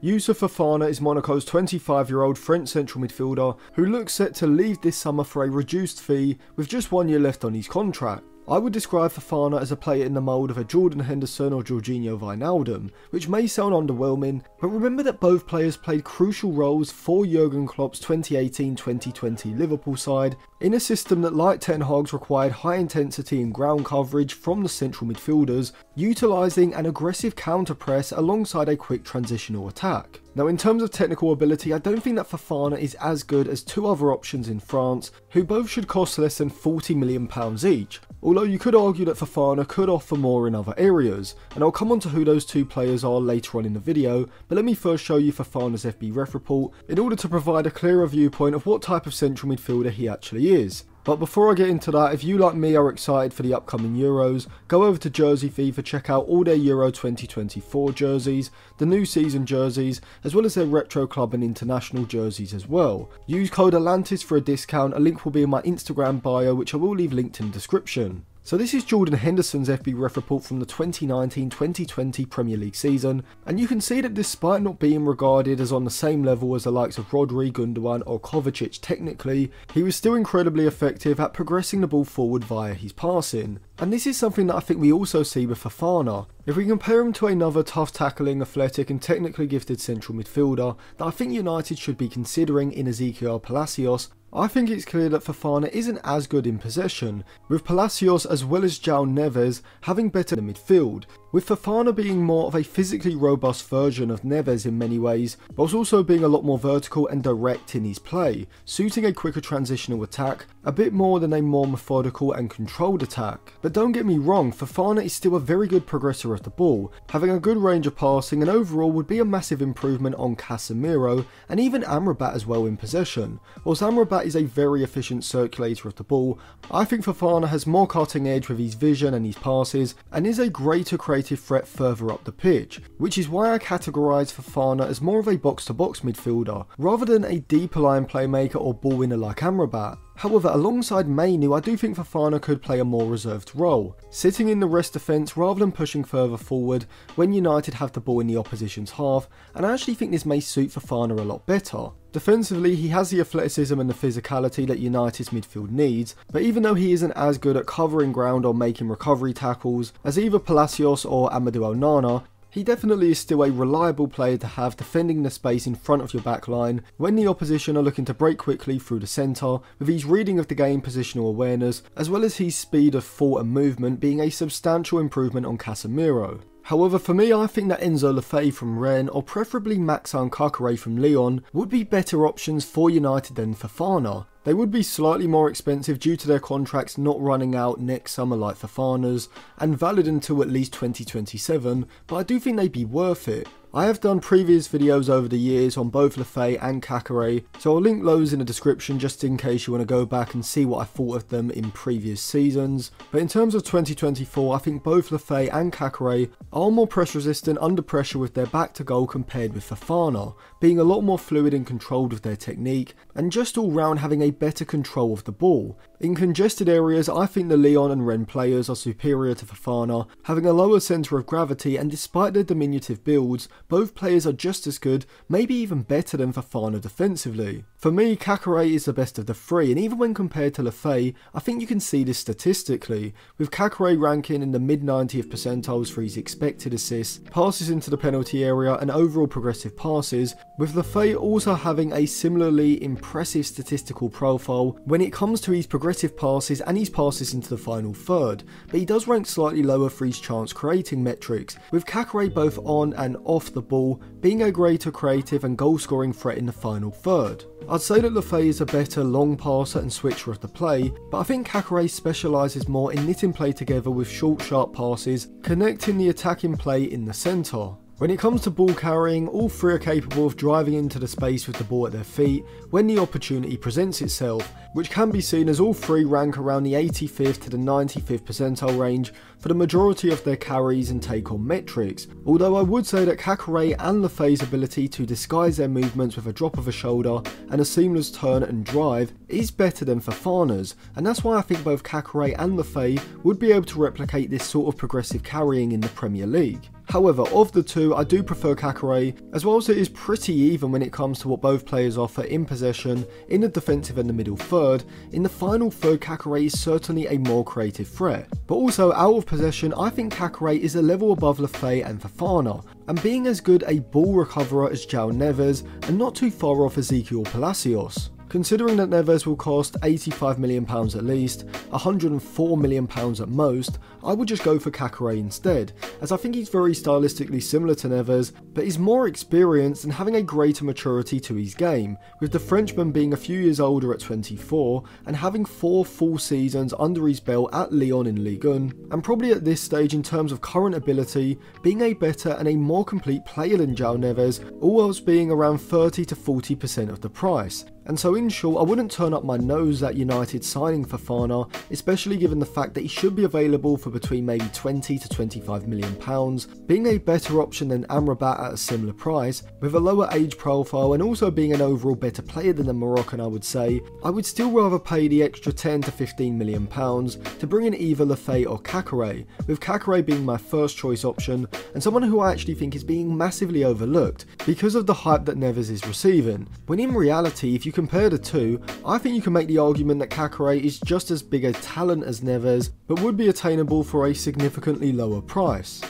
Youssouf Fofana is Monaco's 25-year-old French central midfielder who looks set to leave this summer for a reduced fee with just 1 year left on his contract. I would describe Fofana as a player in the mould of a Jordan Henderson or Jorginho Wijnaldum, which may sound underwhelming, but remember that both players played crucial roles for Jurgen Klopp's 2018-2020 Liverpool side, in a system that, like Ten Hag's, required high intensity and ground coverage from the central midfielders, utilising an aggressive counter press alongside a quick transitional attack. Now, in terms of technical ability, I don't think that Fofana is as good as two other options in France, who both should cost less than £40 million each, although you could argue that Fofana could offer more in other areas, and I'll come on to who those two players are later on in the video, but let me first show you Fofana's FB ref report in order to provide a clearer viewpoint of what type of central midfielder he actually is. But before I get into that, if you like me are excited for the upcoming Euros, go over to Jersey FIFA, check out all their Euro 2024 jerseys, the new season jerseys, as well as their retro club and international jerseys as well. Use code Atlantis for a discount, a link will be in my Instagram bio, which I will leave linked in the description. So this is Jordan Henderson's FB ref report from the 2019-2020 Premier League season, and you can see that despite not being regarded as on the same level as the likes of Rodri, Gundogan or Kovacic technically, he was still incredibly effective at progressing the ball forward via his passing. And this is something that I think we also see with Fofana. If we compare him to another tough tackling, athletic and technically gifted central midfielder that I think United should be considering in Ezequiel Palacios, I think it's clear that Fofana isn't as good in possession, with Palacios as well as João Neves having better in midfield, with Fofana being more of a physically robust version of Neves in many ways, whilst also being a lot more vertical and direct in his play, suiting a quicker transitional attack, a bit more than a more methodical and controlled attack. But don't get me wrong, Fofana is still a very good progressor of the ball, having a good range of passing and overall would be a massive improvement on Casemiro and even Amrabat as well in possession. Whilst Amrabat is a very efficient circulator of the ball, I think Fofana has more cutting edge with his vision and his passes and is a greater creative threat further up the pitch, which is why I categorise Fofana as more of a box-to-box midfielder rather than a deeper line playmaker or ball winner like Amrabat. However, alongside Mainu, I do think Fofana could play a more reserved role, sitting in the rest defence rather than pushing further forward when United have the ball in the opposition's half, and I actually think this may suit Fofana a lot better. Defensively, he has the athleticism and the physicality that United's midfield needs, but even though he isn't as good at covering ground or making recovery tackles as either Palacios or Amadou Onana, he definitely is still a reliable player to have defending the space in front of your back line when the opposition are looking to break quickly through the centre, with his reading of the game positional awareness as well as his speed of thought and movement being a substantial improvement on Casemiro. However, for me, I think that Enzo Lefebvre from Rennes or preferably Maxime Caqueret from Lyon would be better options for United than Fofana. They would be slightly more expensive due to their contracts not running out next summer like Fofana's and valid until at least 2027, but I do think they'd be worth it. I have done previous videos over the years on both Lefebvre and Caqueret, so I'll link those in the description just in case you want to go back and see what I thought of them in previous seasons. But in terms of 2024, I think both Lefebvre and Caqueret are more press resistant under pressure with their back to goal compared with Fofana, being a lot more fluid and controlled with their technique, and just all round having a better control of the ball. In congested areas, I think the Lyon and Rennes players are superior to Fofana, having a lower centre of gravity, and despite their diminutive builds, both players are just as good, maybe even better than Fofana defensively. For me, Caqueret is the best of the three, and even when compared to Lefebvre, I think you can see this statistically, with Caqueret ranking in the mid-90th percentiles for his expected assists, passes into the penalty area and overall progressive passes, with Lefebvre also having a similarly impressive statistical profile when it comes to his progressive passes and his passes into the final third, but he does rank slightly lower for his chance creating metrics, with Caqueret both on and off the ball being a greater creative and goal scoring threat in the final third. I'd say that Lefebvre is a better long passer and switcher of the play, but I think Caqueret specialises more in knitting play together with short sharp passes, connecting the attacking play in the centre. When it comes to ball carrying, all three are capable of driving into the space with the ball at their feet when the opportunity presents itself, which can be seen as all three rank around the 85th to the 95th percentile range for the majority of their carries and take-on metrics, although I would say that Caqueret and Lefebvre's ability to disguise their movements with a drop of a shoulder and a seamless turn and drive is better than Fofana's, and that's why I think both Caqueret and Lefebvre would be able to replicate this sort of progressive carrying in the Premier League. However, of the two, I do prefer Caqueret, as well as it is pretty even when it comes to what both players offer in possession, in the defensive and the middle third. In the final third, Caqueret is certainly a more creative threat. But also, out of possession, I think Caqueret is a level above Lafay and Fofana, and being as good a ball recoverer as João Neves, and not too far off Ezequiel Palacios. Considering that Neves will cost £85 million at least, £104 million at most, I would just go for Caqueret instead, as I think he's very stylistically similar to Neves, but is more experienced and having a greater maturity to his game, with the Frenchman being a few years older at 24 and having 4 full seasons under his belt at Lyon in Ligue 1, and probably at this stage in terms of current ability, being a better and a more complete player than João Neves, all else being around 30 to 40% of the price. And so in short, I wouldn't turn up my nose at United signing Fofana, especially given the fact that he should be available for between maybe 20 to 25 million pounds, being a better option than Amrabat at a similar price, with a lower age profile and also being an overall better player than the Moroccan. I would say, I would still rather pay the extra 10 to 15 million pounds to bring in either Lafay or Caqueret, with Caqueret being my first choice option, and someone who I actually think is being massively overlooked because of the hype that Neves is receiving, when in reality, if you compare the two, I think you can make the argument that Caqueret is just as big a talent as Neves, but would be attainable for a significantly lower price.